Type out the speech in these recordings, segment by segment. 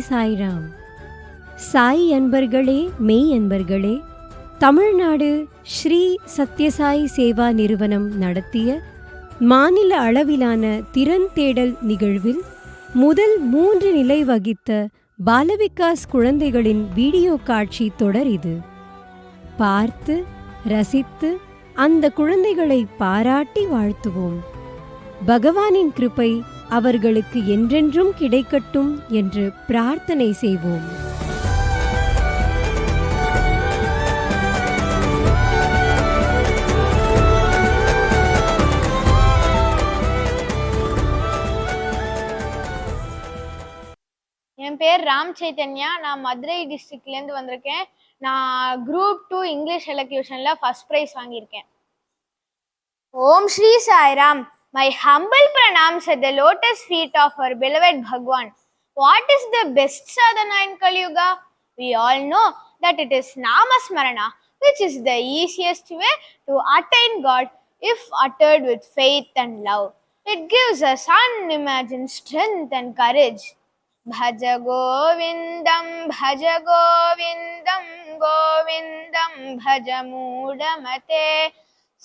Sai Ram. Sai அன்பர்களே, மெய் அன்பர்களே, தமிழ்நாடு ஸ்ரீ சத்ய சாய் சேவா நிறுவனம் நடத்திய மாநில அளவிலான திறன் தேடல் நிகழ்வில் முதல் 3 நிலை வகித்த பாலவிகாஸ் குழந்தைகளின் வீடியோ காட்சி தொடர் இது. பார்த்து ரசித்து அந்த குழந்தைகளை பாராட்டி வாழ்த்துவோம். பகவானின் கிருபை அவர்களுக்கு என்றென்றும் கிடைக்கட்டும் என்று பிரார்த்தனை செய்வோம். என் பேர் ராம் சைத்தன்யா. நான் மதுரை டிஸ்ட்ரிக்ட்லேருந்து வந்திருக்கேன். நான் குரூப் 2 இங்கிலீஷ் எலக்யூஷனில் ஃபர்ஸ்ட் ப்ரைஸ் வாங்கியிருக்கேன். ஓம் Sri Sairam. My humble pranams at the lotus feet of our beloved Bhagwan. What is the best sadhana in Kali Yuga? We all know that it is Namasmarana, which is the easiest way to attain God if uttered with faith and love. It gives us unimagined strength and courage. Bhaja Govindam, Bhaja Govindam, Govindam, Bhaja Mudamate.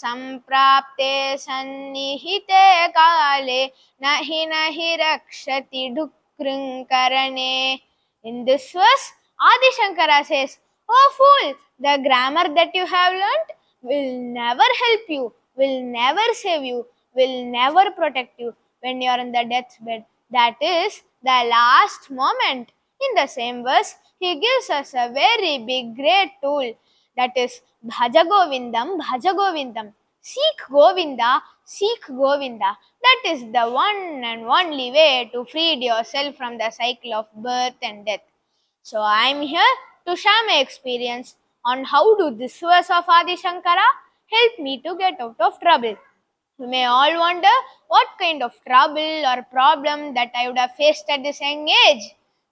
संप्राप्ते सन्निहिते काले nahi nahi rakshati dukrunkarane. In this verse, Adi Shankara says, "Oh fool, the grammar that you have learnt will never help you, will never save you, will never protect you when you are in the deathbed. That is the last moment." In the same verse, he gives us a very big, great tool. That is Bhaja Govindam, Bhaja Govindam. Seek Govinda, seek Govinda. That is the one and only way to free yourself from the cycle of birth and death. So I am here to share my experience on how do this verse of Adi Shankara help me to get out of trouble. You may all wonder what kind of trouble or problem that I would have faced at this young age.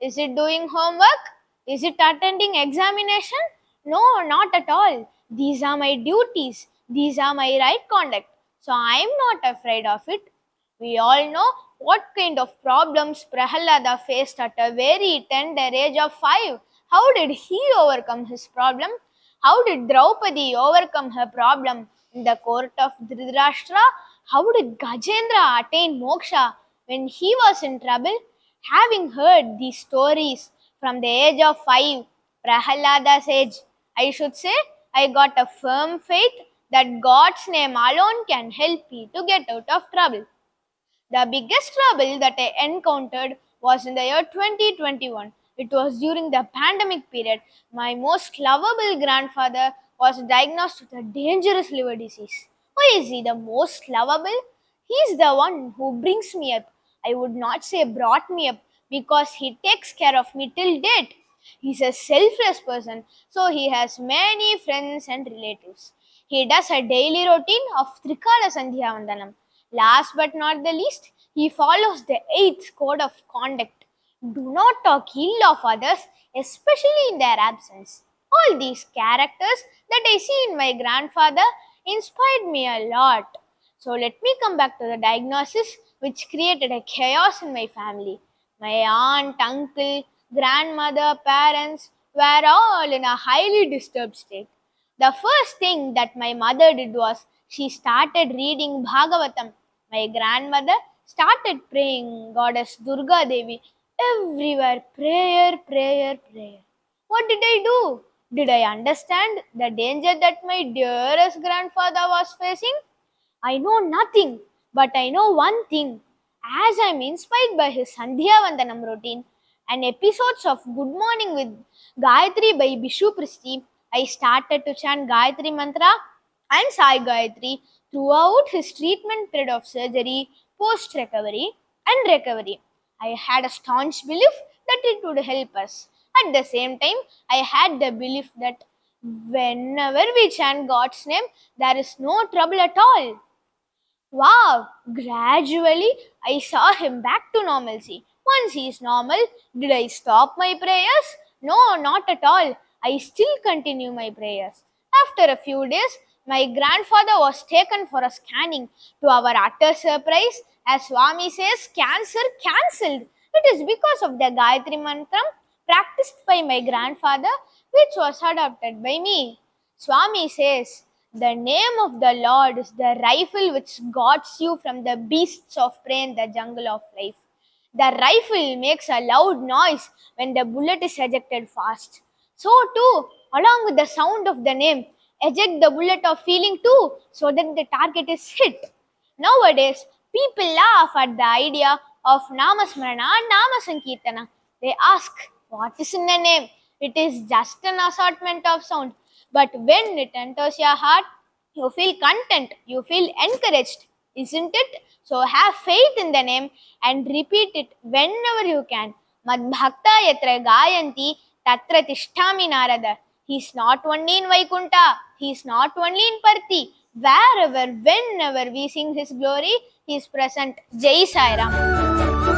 Is it doing homework? Is it attending examination? No, not at all. These are my duties. These are my right conduct. So I am not afraid of it. We all know what kind of problems Prahalada faced at a very tender age of 5. How did he overcome his problem? How did Draupadi overcome her problem in the court of Dhritarashtra? How did Gajendra attain moksha when he was in trouble? Having heard these stories from the age of 5, Prahalada's age, I should say, I got a firm faith that God's name alone can help me to get out of trouble. The biggest trouble that I encountered was in the year 2021. It was during the pandemic period. My most lovable grandfather was diagnosed with a dangerous liver disease. Why is he the most lovable? He is the one who brings me up. I would not say brought me up because he takes care of me till date. He is a selfless person, so he has many friends and relatives. He does a daily routine of Trikala Sandhya Vandanam. Last but not the least, he follows the 8th code of conduct. Do not talk ill of others, especially in their absence. All these characters that I see in my grandfather inspired me a lot. So let me come back to the diagnosis which created a chaos in my family. My aunt, uncle, grandmother, parents were all in a highly disturbed state. The first thing that my mother did was she started reading Bhagavatam. My grandmother started praying Goddess Durga Devi. Everywhere prayer, prayer, prayer. What did I do? Did I understand the danger that my dearest grandfather was facing? I know nothing, but I know one thing. As I am inspired by his Sandhya Vandanam routine and episodes of Good Morning with Gayatri by Bishu Pristi, I started to chant Gayatri Mantra and Sai Gayatri throughout his treatment period of surgery, post-recovery and recovery. I had a staunch belief that it would help us. At the same time, I had the belief that whenever we chant God's name, there is no trouble at all. Wow! Gradually, I saw him back to normalcy. Once he is normal, did I stop my prayers? No, not at all. I still continue my prayers. After a few days, my grandfather was taken for a scanning. To our utter surprise, as Swami says, cancer cancelled. It is because of the Gayatri Mantram practiced by my grandfather, which was adopted by me. Swami says, the name of the Lord is the rifle which guards you from the beasts of prey in the jungle of life. The rifle makes a loud noise when the bullet is ejected fast. So too, along with the sound of the name, eject the bullet of feeling too, so that the target is hit. Nowadays, people laugh at the idea of Namasmarana and Namasankirtana. They ask, what is in the name? It is just an assortment of sound. But when it enters your heart, you feel content, you feel encouraged, isn't it? So have faith in the name and repeat it whenever you can. Madbhakta yatra gayanti tatra tishtami narada. He is not only in Vaikunta, he is not only in Parthi. Wherever, whenever we sing his glory, he is present. Jai Sai Ram.